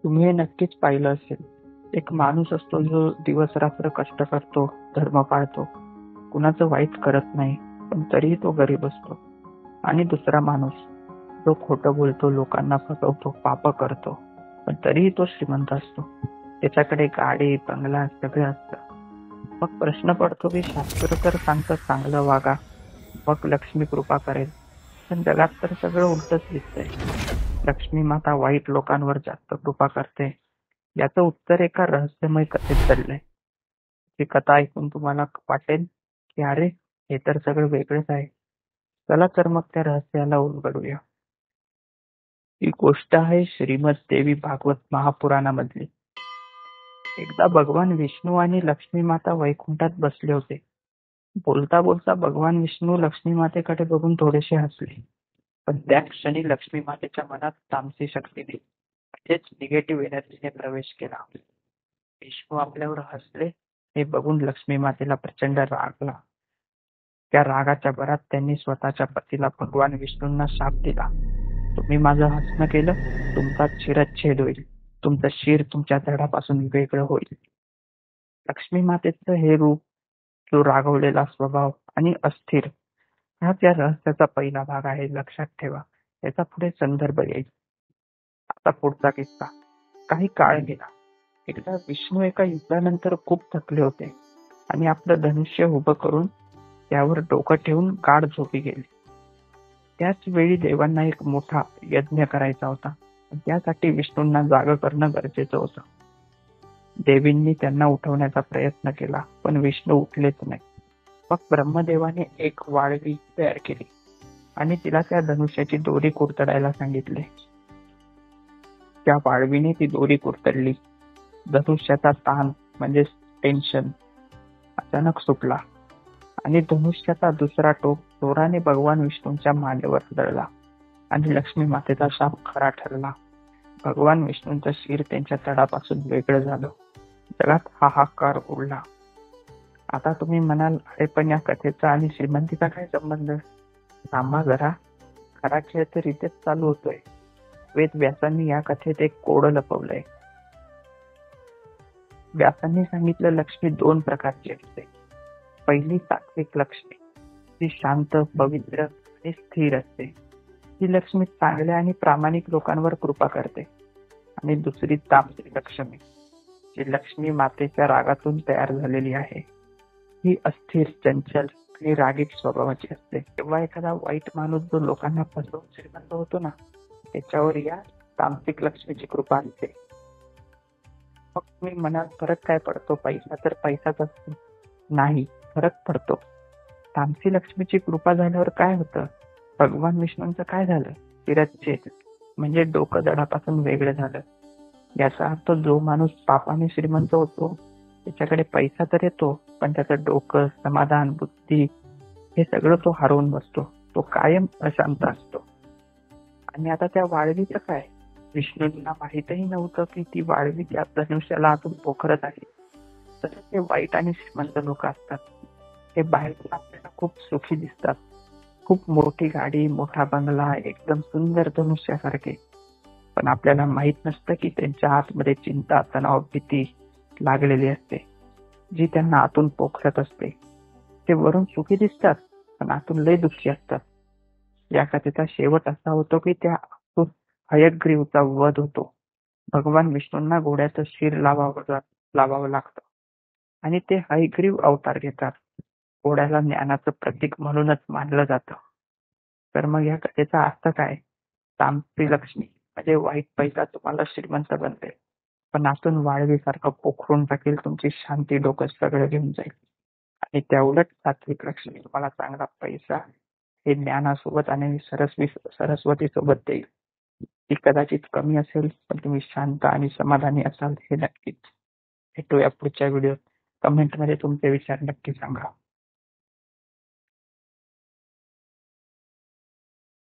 तुम्ही हे नक्कीच पाहिलं असेल. एक माणूस असतो जो दिवस रात्र कष्ट करतो, धर्म पाळतो, कुणाचं वाईट करत नाही, पण तरीही तो गरीब असतो. आणि दुसरा माणूस जो खोटं बोलतो, लोकांना फसवतो, पाप करतो, पण तरीही तो श्रीमंत असतो. त्याच्याकडे गाडी, बंगला सगळं असतं. मग प्रश्न पडतो की शास्त्र तर सांगतं चांगलं वागा, मग लक्ष्मी कृपा करेल. पण जगात तर सगळं उलटच दिसतंय. लक्ष्मी माता वाईट लोकांवर जास्त कृपा करते. याचं उत्तर एका रहस्यमय कथेत दडलंय. ही कथा ऐकून तुम्हाला वाटेल की अरे, हे तर सगळं वेगळंच आहे. चला तर मग त्या रहस्याला उलगडूया. ही गोष्ट आहे श्रीमद देवी भागवत महापुराणामधली. एकदा भगवान विष्णू आणि लक्ष्मी माता वैकुंठात बसले होते. बोलता बोलता भगवान विष्णू लक्ष्मी मातेकडे बघून थोडेसे हसले. पण त्या क्षणी लक्ष्मी मातेच्या मनात तामसी शक्तीने म्हणजेच निगेटिव्ह एनर्जीने प्रवेश केला. विष्णू आपल्यावर हसले हे बघून लक्ष्मी मातेला प्रचंड राग आला. त्या रागाच्या भरात त्यांनी स्वतःच्या पतीला भगवान विष्णूंना शाप दिला. तुम्ही माझं हसणं केलं, तुमचा शिरच्छेद होईल. तुमचं शिर तुमच्या धडापासून वेगळं होईल. लक्ष्मी मातेचं हे रूप, जो रागवलेला स्वभाव आणि अस्थिर, हाच या रहस्याचा पहिला भाग आहे. लक्षात ठेवा. याचा पुढे संदर्भ येईल. आता पुढचा किस्सा. काही काळ गेला. एकदा विष्णू एका युद्धानंतर खूप थकले होते आणि आपलं धनुष्य उभं करून त्यावर डोकं ठेवून गाढ झोपी गेले. त्याच वेळी देवांना एक मोठा यज्ञ करायचा होता. त्यासाठी विष्णूंना जाग करणं गरजेचं होतं. देवींनी त्यांना उठवण्याचा प्रयत्न केला, पण विष्णू उठलेच नाही. मग ब्रह्मदेवाने एक वाळवी तयार केली आणि तिला त्या धनुष्याची दोरी कुरतडायला सांगितले. त्या वाळवीने ती दोरी कुरतडली. धनुष्याचा ताण म्हणजे टेन्शन अचानक सुटला आणि धनुष्याचा दुसरा टोक जोराने भगवान विष्णूंच्या मानेवर दळला आणि लक्ष्मी मातेचा शाप खरा ठरला. भगवान विष्णूंचं शिर त्यांच्या तडापासून वेगळं झालं. जगात हाहाकार उडला. आता तुम्ही म्हणाल, अरे पण या कथेचा आणि श्रीमंतीचा काय संबंध? थांबा जरा. खरा खेळ तर इथेच चालू होतोय. वेद व्यासांनी या कथेत एक कोड लपवलंय. व्यासांनी सांगितलं लक्ष्मी दोन प्रकारची असते. पहिली सात्विक लक्ष्मी, ती शांत, पवित्र आणि स्थिर असते. ही लक्ष्मी चांगल्या आणि प्रामाणिक लोकांवर कृपा करते. आणि दुसरी तामसिक लक्ष्मी, जी लक्ष्मी मातेच्या रागातून तयार झालेली आहे. ही अस्थिर, चंचल आणि रागीट स्वभावाची असते. तेव्हा एखादा वाईट माणूस जो लोकांना फसवून श्रीमंत होतो ना, त्याच्यावर या तामसिक लक्ष्मीची कृपा असते. मग तुम्ही म्हणाल, फरक काय पडतो? पैसा तर पैसाच असतो. नाही, फरक पडतो. तामसी लक्ष्मीची कृपा झाल्यावर काय होतं? भगवान विष्णूंचं काय झालं? शिरच्छेद म्हणजे डोकं दडापासून वेगळं झालं. याचा अर्थ जो माणूस पापाने श्रीमंत होतो त्याच्याकडे पैसा तर येतो, पण त्याचं डोकं, समाधान, बुद्धी हे सगळं तो हरवून बसतो. तो कायम अशांत असतो. आणि आता त्या वाळवीचं काय? विष्णूंना माहीतही नव्हतं की ती वाळवी त्या धनुष्याला आतून पोखरत आहे. तसे ते वाईट आणि श्रीमंत लोक असतात. ते बाहेरून आपल्याला खूप सुखी दिसतात. खूप मोठी गाडी, मोठा बंगला, एकदम सुंदर धनुष्यासारखे. पण आपल्याला माहित नसतं की त्यांच्या आतमध्ये चिंता, तणाव, भीती लागलेली असते, जी त्यांना आतून पोखरत असते. ते वरून सुखी दिसतात, पण आतून लय दुःखी असतात. या कथेचा शेवट असा होतो की त्या आतून हयग्रीवचा वध होतो. भगवान विष्णूंना घोड्याचं शिर लावावं लागतं आणि ते हयग्रीव अवतार घेतात. घोड्याला ज्ञानाचं प्रतीक म्हणूनच मानलं जातं. तर मग या कथेचा अर्थ काय? तामसी लक्ष्मी म्हणजे वाईट पैसा तुम्हाला श्रीमंत बनवेल, पण आतून वाळवीसारखं पोखरून टाकेल. तुमची शांती, डोकं सगळं घेऊन जाईल. आणि त्या उलट सात्विक लक्ष्मी तुम्हाला चांगला पैसा हे ज्ञानासोबत आणि सरस्वती सोबत देईल. ती कदाचित कमी असेल, पण तुम्ही शांत आणि समाधानी असाल हे नक्कीच. भेटूया पुढच्या व्हिडिओत. कमेंटमध्ये तुमचे विचार नक्की सांगा.